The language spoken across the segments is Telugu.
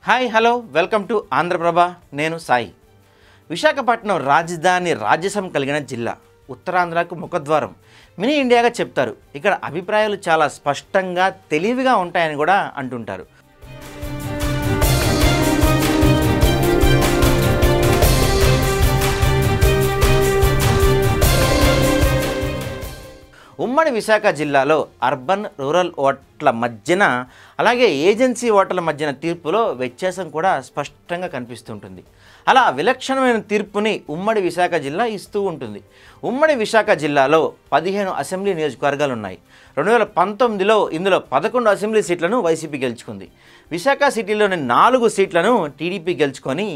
Hi hello welcome to Andhra Prabha. నేను సాయి. విశాఖపట్నం రాజధాని రాజ్యసభ కలిగిన జిల్లా. ఉత్తరాంధ్రకు ముఖద్వారం, మినీ ఇండియాగా చెప్తారు. ఇక్కడ అభిప్రాయాలు చాలా స్పష్టంగా తెలివిగా ఉంటాయని కూడా అంటుంటారు. ఉమ్మడి విశాఖ జిల్లాలో అర్బన్ రూరల్ ఓట్ల మధ్యన అలాగే ఏజెన్సీ ఓట్ల మధ్యన తీర్పులో వ్యత్యాసం కూడా స్పష్టంగా కనిపిస్తుంటుంది. అలా విలక్షణమైన తీర్పుని ఉమ్మడి విశాఖ జిల్లా ఇస్తూ ఉంటుంది. ఉమ్మడి విశాఖ జిల్లాలో 15 అసెంబ్లీ నియోజకవర్గాలు ఉన్నాయి. 2019లో ఇందులో 11 అసెంబ్లీ సీట్లను వైసీపీ గెలుచుకుంది. విశాఖ సిటీలోని 4 సీట్లను టీడీపీ గెలుచుకొని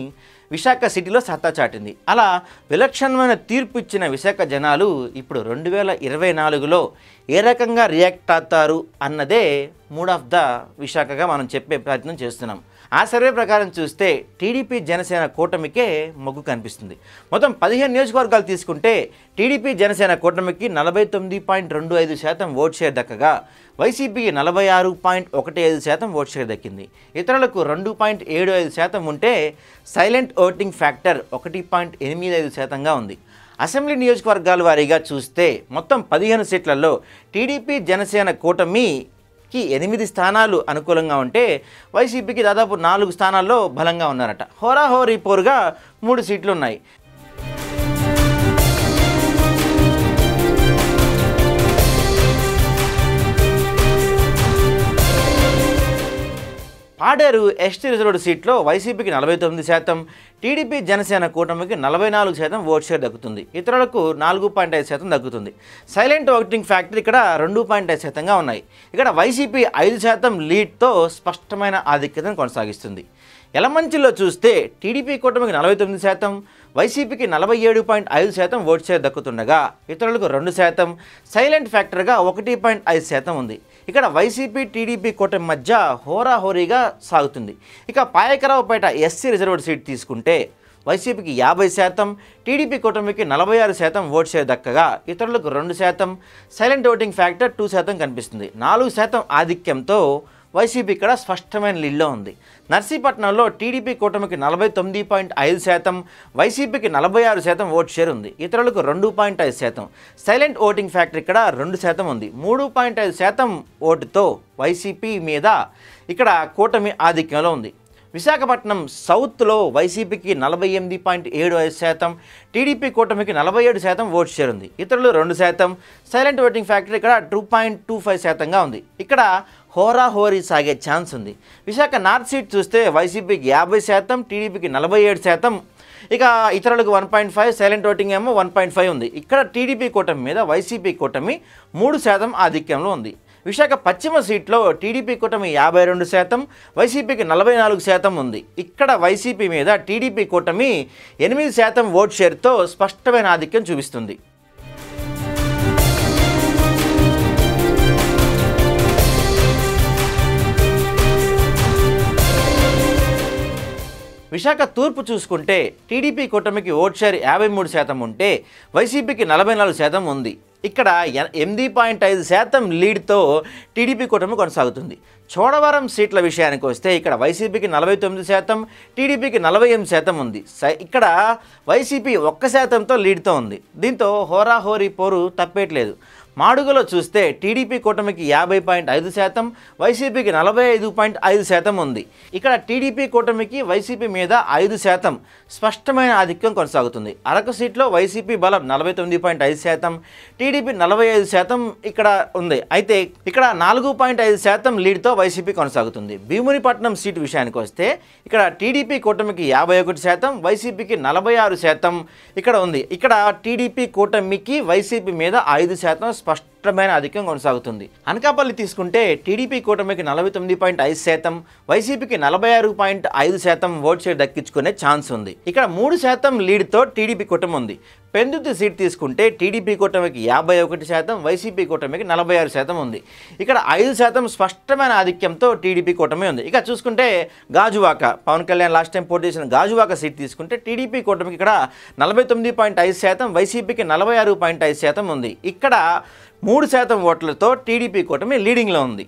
విశాఖ సిటీలో సత్తా చాటింది. అలా విలక్షణమైన తీర్పు ఇచ్చిన విశాఖ జనాలు ఇప్పుడు 2024లో ఏ రకంగా రియాక్ట్ అవుతారు అన్నదే మూడ్ ఆఫ్ ద విశాఖగా మనం చెప్పే ప్రయత్నం చేస్తున్నాం. ఆ సర్వే ప్రకారం చూస్తే టీడీపీ జనసేన కూటమికే మొగ్గు కనిపిస్తుంది. మొత్తం 15 నియోజకవర్గాలు తీసుకుంటే టీడీపీ జనసేన కూటమికి 49.25% ఓట్ షేర్ దక్కగా వైసీపీకి 46.15% ఓట్ షేర్ దక్కింది. ఇతరులకు 2.75% ఉంటే సైలెంట్ ఓటింగ్ ఫ్యాక్టర్ 1.85%గా ఉంది. అసెంబ్లీ నియోజకవర్గాల వారీగా చూస్తే మొత్తం 15 సీట్లలో టీడీపీ జనసేన కూటమికి 8 స్థానాలు అనుకూలంగా ఉంటే వైసీపీకి దాదాపు 4 స్థానాల్లో బలంగా ఉన్నారట. హోరాహోరీ పోరుగా 3 సీట్లు ఉన్నాయి. పాడేరు ఎస్టీ రిజర్వ్డ్ సీట్లో వైసీపీకి 49%, టీడీపీ జనసేన కూటమికి 44% ఓట్ షేర్ దక్కుతుంది. ఇతరులకు 4.5% దక్కుతుంది. సైలెంట్ ఓటింగ్ ఫ్యాక్టర్ ఇక్కడ 2.5%గా ఉన్నాయి. ఇక్కడ వైసీపీ 5% లీడ్తో స్పష్టమైన ఆధిక్యతను కొనసాగిస్తుంది. యలమంచిలో చూస్తే టీడీపీ కూటమికి 49%, వైసీపీకి 47.5% ఓట్ షేర్ దక్కుతుండగా ఇతరులకు 2%, సైలెంట్ ఫ్యాక్టర్గా 1.5% ఉంది. ఇక్కడ వైసీపీ టీడీపీ కూటమి మధ్య హోరాహోరీగా సాగుతుంది. ఇక పాయకరావుపేట ఎస్సీ రిజర్వ్డ్ సీట్ తీసుకుంటే వైసీపీకి 50%, టీడీపీ కూటమికి 46% ఓట్ షేర్ దక్కగా ఇతరులకు 2%, సైలెంట్ ఓటింగ్ ఫ్యాక్టర్ 2% కనిపిస్తుంది. 4% ఆధిక్యంతో వైసీపీ ఇక్కడ స్పష్టమైన లీడ్లో ఉంది. నర్సీపట్నంలో టీడీపీ కూటమికి 49.5%, వైసీపీకి 46% ఓట్ షేర్ ఉంది. ఇతరులకు 2.5%, సైలెంట్ ఓటింగ్ ఫ్యాక్టర్ ఇక్కడ 2% ఉంది. 3.5% ఓటుతో వైసీపీ మీద ఇక్కడ కూటమి ఆధిక్యంలో ఉంది. విశాఖపట్నం సౌత్లో వైసీపీకి 48.75%, టీడీపీ కూటమికి 47% ఓట్ షేర్ ఉంది. ఇతరులు 2%, సైలెంట్ ఓటింగ్ ఫ్యాక్టర్ ఇక్కడ 2.25%గా ఉంది. ఇక్కడ హోరాహోరీ సాగే ఛాన్స్ ఉంది. విశాఖ నార్త్ సీట్ చూస్తే వైసీపీకి 50%, టీడీపీకి 47%, ఇక ఇతరులకు 1.5, సైలెంట్ ఓటింగ్ ఏమో 1.5 ఉంది. ఇక్కడ టీడీపీ కూటమి మీద వైసీపీ కూటమి 3% ఆధిక్యంలో ఉంది. విశాఖ పశ్చిమ సీట్లో టీడీపీ కూటమి 52%, వైసీపీకి 44% ఉంది. ఇక్కడ వైసీపీ మీద టీడీపీ కూటమి 8% ఓట్ షేర్తో స్పష్టమైన ఆధిక్యం చూపిస్తుంది. విశాఖ తూర్పు చూసుకుంటే టీడీపీ కూటమికి ఓట్ షేర్ 53% ఉంటే వైసీపీకి 44% ఉంది. ఇక్కడ 8.5% లీడ్తో టీడీపీ కూటమి కొనసాగుతుంది. చోడవరం సీట్ల విషయానికి వస్తే ఇక్కడ వైసీపీకి 49%, టీడీపీకి 48% ఉంది. ఇక్కడ వైసీపీ 1%తో లీడ్తో ఉంది. దీంతో హోరాహోరీ పోరు తప్పేట్లేదు. మాడుగులో చూస్తే టీడీపీ కూటమికి 50.5%, వైసీపీకి 45.5% ఉంది. ఇక్కడ టీడీపీ కూటమికి వైసీపీ మీద 5% స్పష్టమైన ఆధిక్యం కొనసాగుతుంది. అరకు సీట్లో వైసీపీ బలం 49.5%, టీడీపీ 45% ఇక్కడ ఉంది. అయితే ఇక్కడ 4.5% లీడ్తో వైసీపీ కొనసాగుతుంది. భీమునిపట్నం సీటు విషయానికి వస్తే ఇక్కడ టీడీపీ కూటమికి 51%, వైసీపీకి 46% ఇక్కడ ఉంది. ఇక్కడ టీడీపీ కూటమికి వైసీపీ మీద 5% స్పష్టమైన ఆధిక్యం కొనసాగుతుంది. అనకాపల్లి తీసుకుంటే టీడీపీ కూటమికి 49.5%, వైసీపీకి 46.5% ఓట్ షేర్ దక్కించుకునే ఛాన్స్ ఉంది. ఇక్కడ 3% లీడ్తో టీడీపీ కూటమి ఉంది. పెందుర్తి సీట్ తీసుకుంటే టీడీపీ కూటమికి 51%, వైసీపీ కూటమికి 46% ఉంది. ఇక్కడ 5% స్పష్టమైన ఆధిక్యంతో టీడీపీ కూటమి ఉంది. ఇక చూసుకుంటే గాజువాక, పవన్ కళ్యాణ్ లాస్ట్ టైం పోటీ చేసిన గాజువాక సీట్ తీసుకుంటే టీడీపీ కూటమికి ఇక్కడ 49.5%, వైసీపీకి 46.5% ఉంది. ఇక్కడ 3% ఓట్లతో టీడీపీ కూటమి లీడింగ్లో ఉంది.